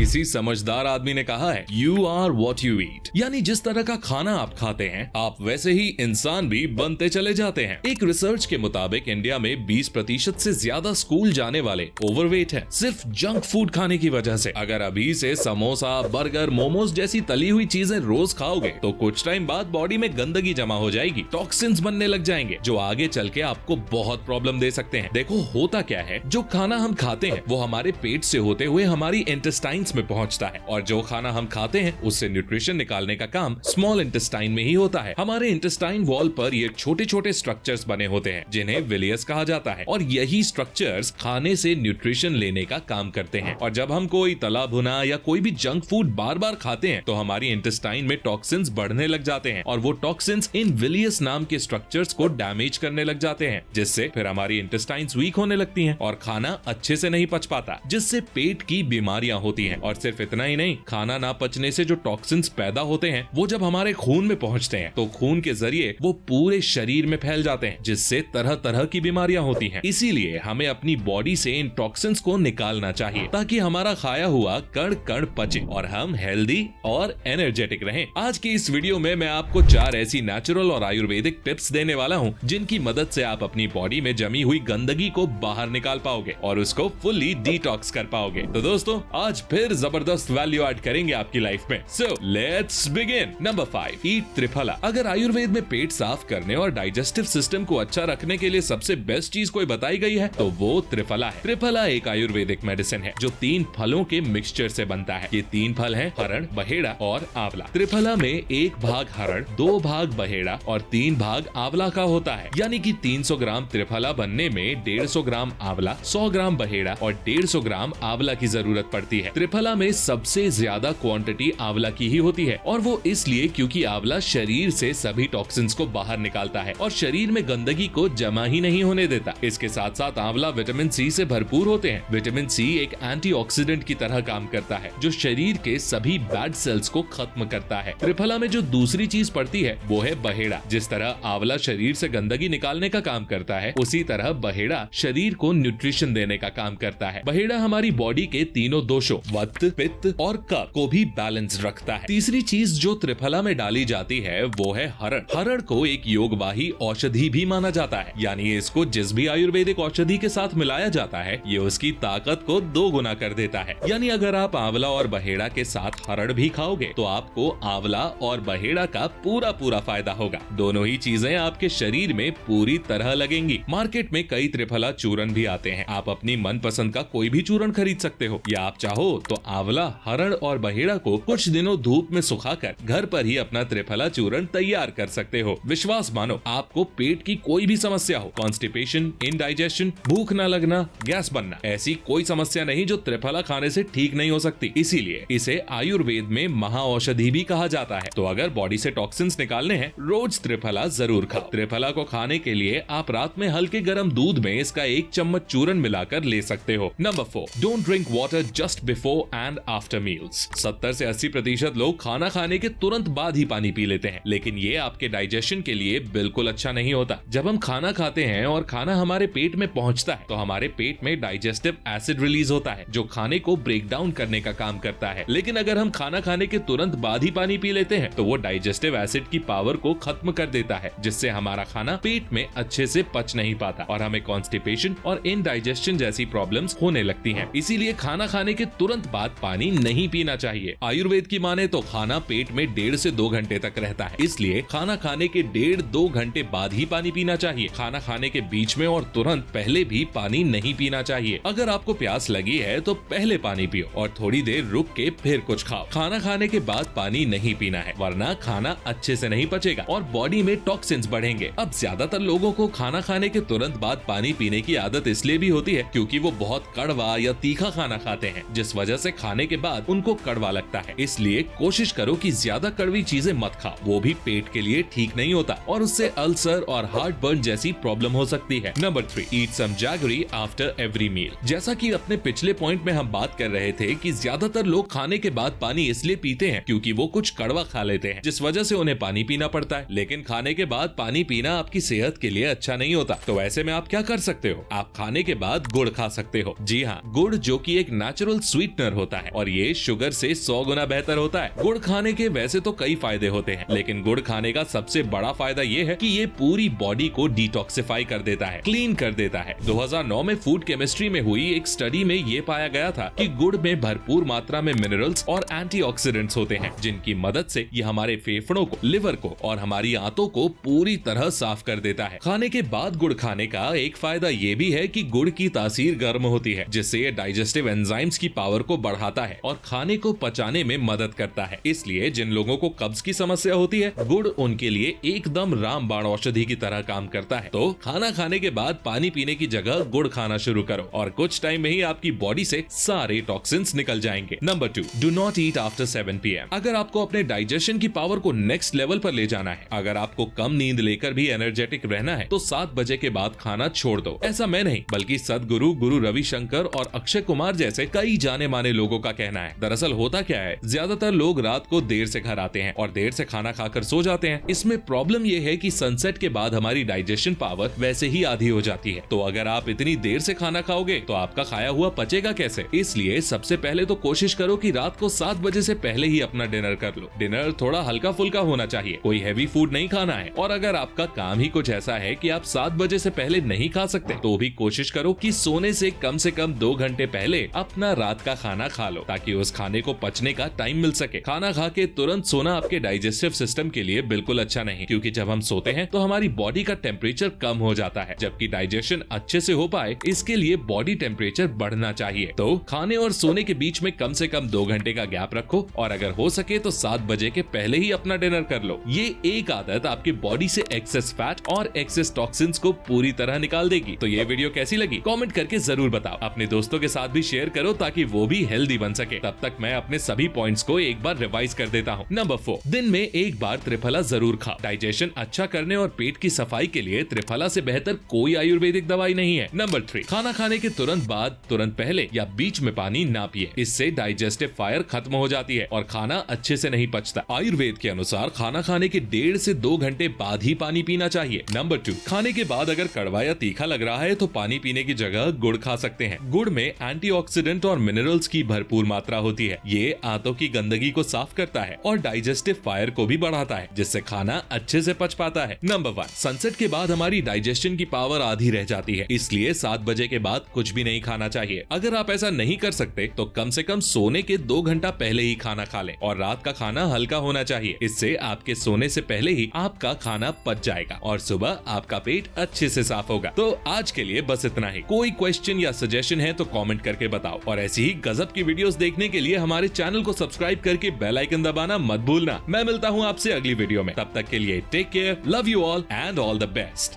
किसी समझदार आदमी ने कहा है, you are what you eat, यानी जिस तरह का खाना आप खाते हैं आप वैसे ही इंसान भी बनते चले जाते हैं। एक रिसर्च के मुताबिक इंडिया में 20% से ज्यादा स्कूल जाने वाले ओवरवेट हैं, सिर्फ जंक फूड खाने की वजह से। अगर अभी से समोसा, बर्गर, मोमोज जैसी तली हुई चीजें रोज खाओगे तो कुछ टाइम बाद बॉडी में गंदगी जमा हो जाएगी, टॉक्सिन्स बनने लग जाएंगे जो आगे चल के आपको बहुत प्रॉब्लम दे सकते हैं। देखो होता क्या है, जो खाना हम खाते हैं वो हमारे पेट से होते हुए हमारी इंटेस्टाइन्स में पहुंचता है, और जो खाना हम खाते हैं उससे न्यूट्रिशन निकालने का काम स्मॉल इंटेस्टाइन में ही होता है। हमारे इंटेस्टाइन वॉल पर ये छोटे छोटे स्ट्रक्चर्स बने होते हैं जिन्हें विलियस कहा जाता है, और यही स्ट्रक्चर्स खाने से न्यूट्रिशन लेने का काम करते हैं। और जब हम कोई तला भुना या कोई भी जंक फूड बार बार खाते हैं तो हमारी इंटेस्टाइन में टॉक्सिन्स बढ़ने लग जाते हैं, और वो टॉक्सिन्स इन विलियस नाम के स्ट्रक्चर्स को डैमेज करने लग जाते हैं, जिससे फिर हमारी इंटेस्टाइन्स वीक होने लगती हैं और खाना अच्छे से नहीं पच पाता, जिससे पेट की बीमारियां होती हैं। और सिर्फ इतना ही नहीं, खाना ना पचने से जो टॉक्सिन्स पैदा होते हैं वो जब हमारे खून में पहुंचते हैं तो खून के जरिए वो पूरे शरीर में फैल जाते हैं, जिससे तरह तरह की बीमारियां होती हैं। इसीलिए हमें अपनी बॉडी से इन टॉक्सिन्स को निकालना चाहिए ताकि हमारा खाया हुआ कण कण पचे और हम हेल्दी और एनर्जेटिक रहें। आज की इस वीडियो में मैं आपको 4 ऐसी नेचुरल और आयुर्वेदिक टिप्स देने वाला हूं जिनकी मदद से आप अपनी बॉडी में जमी हुई गंदगी को बाहर निकाल पाओगे और उसको फुल्ली डिटॉक्स कर पाओगे। तो दोस्तों आज फिर जबरदस्त वैल्यू ऐड करेंगे आपकी लाइफ में। So let's begin. नंबर 5, ईट त्रिफला। अगर आयुर्वेद में पेट साफ करने और डाइजेस्टिव सिस्टम को अच्छा रखने के लिए सबसे बेस्ट चीज कोई बताई गई है तो वो त्रिफला है। त्रिफला एक आयुर्वेदिक मेडिसिन है जो 3 फलों के मिक्सचर से बनता है। ये 3 फल हैं, हरण, बहेड़ा और आंवला। त्रिफला में 1 भाग हरण, 2 भाग बहेड़ा और 3 भाग आंवला का होता है, यानी कि 300 ग्राम त्रिफला बनने में 150 ग्राम आंवला, 100 ग्राम बहेड़ा और 150 ग्राम आंवला की जरूरत पड़ती है। त्रिफला में सबसे ज्यादा क्वांटिटी आंवला की ही होती है, और वो इसलिए क्योंकि आंवला शरीर से सभी टॉक्सिन्स को बाहर निकालता है और शरीर में गंदगी को जमा ही नहीं होने देता। इसके साथ साथ आंवला विटामिन सी से भरपूर होते हैं। विटामिन सी एक एंटीऑक्सीडेंट की तरह काम करता है जो शरीर के सभी बैड सेल्स को खत्म करता है। त्रिफला में जो दूसरी चीज पड़ती है वो है बहेड़ा। जिस तरह आंवला शरीर से गंदगी निकालने का काम करता है, उसी तरह बहेड़ा शरीर को न्यूट्रिशन देने का काम करता है। बहेड़ा हमारी बॉडी के तीनों दोषों वात, पित्त और कफ को भी बैलेंस रखता है। तीसरी चीज जो त्रिफला में डाली जाती है वो है हरण। हरण को एक योगवाही औषधि भी माना जाता है, यानी इसको जिस भी आयुर्वेदिक औषधि के साथ मिलाया जाता है ये उसकी ताकत को 2 गुना कर देता है। यानी अगर आप आंवला और बहेड़ा के साथ हरण भी खाओगे तो आपको आंवला और बहेड़ा का पूरा फायदा होगा। दोनों ही चीजें आपके शरीर में पूरी तरह लगेंगी। मार्केट में कई त्रिफला चूर्ण भी आते हैं। आप अपनी मनपसंद का कोई भी चूर्ण खरीद सकते हो, या आप चाहो तो आंवला, हरण और बहेड़ा को कुछ दिनों धूप में सुखाकर घर पर ही अपना त्रिफला चूर्ण तैयार कर सकते हो। विश्वास मानो, आपको पेट की कोई भी समस्या हो, कॉन्स्टिपेशन, इंडाइजेशन, भूख न लगना, गैस बनना, ऐसी कोई समस्या नहीं जो त्रिफला खाने से ठीक नहीं हो सकती। इसीलिए इसे आयुर्वेद में महाऔषधि भी कहा जाता है। तो अगर बॉडी से टॉक्सिन्स निकालने हैं, रोज त्रिफला जरूर खाओ। त्रिफला को खाने के लिए आप रात में हल्के गर्म दूध में इसका 1 चम्मच चूर्ण मिलाकर ले सकते हो। Number 4, don't drink water just before and after meals. 70 से 80% लोग खाना खाने के तुरंत बाद ही पानी पी लेते हैं, लेकिन ये आपके डाइजेशन के लिए बिल्कुल अच्छा नहीं होता। जब हम खाना खाते हैं और खाना हमारे पेट में पहुंचता है तो हमारे पेट में डाइजेस्टिव एसिड रिलीज होता है जो खाने को ब्रेक डाउन करने का काम करता है। लेकिन अगर हम खाना खाने के तुरंत बाद ही पानी पी लेते हैं तो वो डाइजेस्टिव एसिड की पावर को खत्म कर देता है, जिससे हमारा खाना पेट में अच्छे से पच नहीं पाता और हमें कॉन्स्टिपेशन और इनडाइजेशन जैसी प्रॉब्लम्स होने लगती हैं। इसीलिए खाना खाने के तुरंत बाद पानी नहीं पीना चाहिए। आयुर्वेद की माने तो खाना पेट में 1.5 से 2 घंटे तक रहता है, इसलिए खाना खाने के 1.5-2 घंटे बाद ही पानी पीना चाहिए। खाना खाने के बीच में और तुरंत पहले भी पानी नहीं पीना चाहिए। अगर आपको प्यास लगी है तो पहले पानी पियो और थोड़ी देर रुक के फिर कुछ खाओ। खाना खाने के बाद पानी नहीं पीना है, वरना खाना अच्छे से नहीं पचेगा और बॉडी में टॉक्सिन्स बढ़ेंगे। अब ज्यादातर लोगों को खाना खाने के तुरंत बाद पानी पीने की आदत इसलिए भी होती है क्योंकि वो बहुत कड़वा या तीखा खाना खाते हैं, जिस वजह से खाने के बाद उनको कड़वा लगता है। इसलिए कोशिश करो कि ज्यादा कड़वी चीजें मत खाओ, वो भी पेट के लिए ठीक नहीं होता और उससे अल्सर और हार्ट बर्न जैसी प्रॉब्लम हो सकती है। नंबर 3, ईट सम जैगरी आफ्टर एवरी मील। जैसा कि अपने पिछले पॉइंट में हम बात कर रहे थे कि ज्यादातर लोग खाने के बाद पानी इसलिए पीते हैं क्योंकि वो कुछ कड़वा खा लेते हैं, जिस वजह से उन्हें पानी पीना पड़ता है। लेकिन खाने के बाद पानी पीना आपकी सेहत के लिए अच्छा नहीं होता। तो ऐसे में आप क्या कर सकते हो, आप खाने के बाद गुड़ खा सकते हो। जी हाँ, गुड़ जो कि एक नेचुरल स्वीटनर डिनर होता है और ये शुगर से 100 गुना बेहतर होता है। गुड़ खाने के वैसे तो कई फायदे होते हैं, लेकिन गुड़ खाने का सबसे बड़ा फायदा ये है कि ये पूरी बॉडी को डिटॉक्सिफाई कर देता है, क्लीन कर देता है। 2009 में फूड केमिस्ट्री में हुई एक स्टडी में ये पाया गया था कि गुड़ में भरपूर मात्रा में मिनरल्स और एंटीऑक्सीडेंट्स होते हैं, जिनकी मदद से ये हमारे फेफड़ों को, लिवर को और हमारी आंतों को पूरी तरह साफ कर देता है। खाने के बाद गुड़ खाने का एक फायदा ये भी है कि गुड़ की तासीर गर्म होती है, जिससे ये डाइजेस्टिव एंजाइम्स की पावर को बढ़ाता है और खाने को पचाने में मदद करता है। इसलिए जिन लोगों को कब्ज की समस्या होती है, गुड़ उनके लिए एकदम रामबाण औषधि की तरह काम करता है। तो खाना खाने के बाद पानी पीने की जगह गुड़ खाना शुरू करो और कुछ टाइम में ही आपकी बॉडी से सारे टॉक्सिन्स निकल जाएंगे। Number 2, do not eat after 7 PM। अगर आपको अपने डाइजेशन की पावर को नेक्स्ट लेवल पर ले जाना है, अगर आपको कम नींद लेकर भी एनर्जेटिक रहना है, तो 7 बजे के बाद खाना छोड़ दो। ऐसा मैं नहीं, बल्कि सदगुरु गुरु रविशंकर और अक्षय कुमार जैसे कई जाने माने लोगों का कहना है। दरअसल होता क्या है, ज्यादातर लोग रात को देर से घर आते हैं और देर से खाना खाकर सो जाते हैं। इसमें प्रॉब्लम यह है कि सनसेट के बाद हमारी डाइजेशन पावर वैसे ही आधी हो जाती है। तो अगर आप इतनी देर से खाना खाओगे तो आपका खाया हुआ पचेगा कैसे? इसलिए सबसे पहले तो कोशिश करो कि रात को 7 बजे से पहले ही अपना डिनर कर लो। डिनर थोड़ा हल्का फुल्का होना चाहिए, कोई हैवी फूड नहीं खाना है। और अगर आपका काम ही कुछ ऐसा है कि आप 7 बजे से पहले नहीं खा सकते, तो भी कोशिश करो कि सोने से कम 2 घंटे पहले अपना रात का खाना खा लो, ताकि उस खाने को पचने का टाइम मिल सके। खाना खा के तुरंत सोना आपके डाइजेस्टिव सिस्टम के लिए बिल्कुल अच्छा नहीं, क्योंकि जब हम सोते हैं तो हमारी बॉडी का टेम्परेचर कम हो जाता है। जबकि डाइजेशन अच्छे से हो पाए, इसके लिए बॉडी टेम्परेचर बढ़ना चाहिए। तो खाने और सोने के बीच में कम से कम 2 घंटे का गैप रखो और अगर हो सके तो 7 बजे के पहले ही अपना डिनर कर लो। ये एक आदत आपकी बॉडी से एक्सेस फैट और एक्सेस टॉक्सिन्स को पूरी तरह निकाल देगी। तो ये वीडियो कैसी लगी कमेंट करके जरूर बताओ। अपने दोस्तों के साथ भी शेयर करो ताकि वो भी हेल्दी बन सके। तब तक मैं अपने सभी पॉइंट्स को एक बार रिवाइज कर देता हूँ। नंबर 4, दिन में एक बार त्रिफला जरूर खाओ। डाइजेशन अच्छा करने और पेट की सफाई के लिए त्रिफला से बेहतर कोई आयुर्वेदिक दवाई नहीं है। नंबर 3, खाना खाने के तुरंत बाद, तुरंत पहले या बीच में पानी ना पिए। इससे डाइजेस्टिव फायर खत्म हो जाती है और खाना अच्छे से नहीं पचता। आयुर्वेद के अनुसार खाना खाने के 1.5 से 2 घंटे बाद ही पानी पीना चाहिए। नंबर 2, खाने के बाद अगर कड़वा या तीखा लग रहा है तो पानी पीने की जगह गुड़ खा सकते हैं। गुड़ में एंटीऑक्सीडेंट और मिनरल्स की भरपूर मात्रा होती है। ये आंतों की गंदगी को साफ करता है और डाइजेस्टिव फायर को भी बढ़ाता है, जिससे खाना अच्छे से पच पाता है। नंबर 1, सनसेट के बाद हमारी डाइजेशन की पावर आधी रह जाती है, इसलिए 7 बजे के बाद कुछ भी नहीं खाना चाहिए। अगर आप ऐसा नहीं कर सकते तो कम से कम सोने के 2 घंटा पहले ही खाना खा लें और रात का खाना हल्का होना चाहिए। इससे आपके सोने से पहले ही आपका खाना पच जाएगा और सुबह आपका पेट अच्छे से साफ होगा। तो आज के लिए बस इतना ही। कोई क्वेश्चन या सजेशन है तो कमेंट करके बताओ और ऐसी ही गजब की वीडियोस देखने के लिए हमारे चैनल को सब्सक्राइब करके बेल आइकन दबाना मत भूलना। मैं मिलता हूँ आपसे अगली वीडियो में, तब तक के लिए take care, love you all and all the best.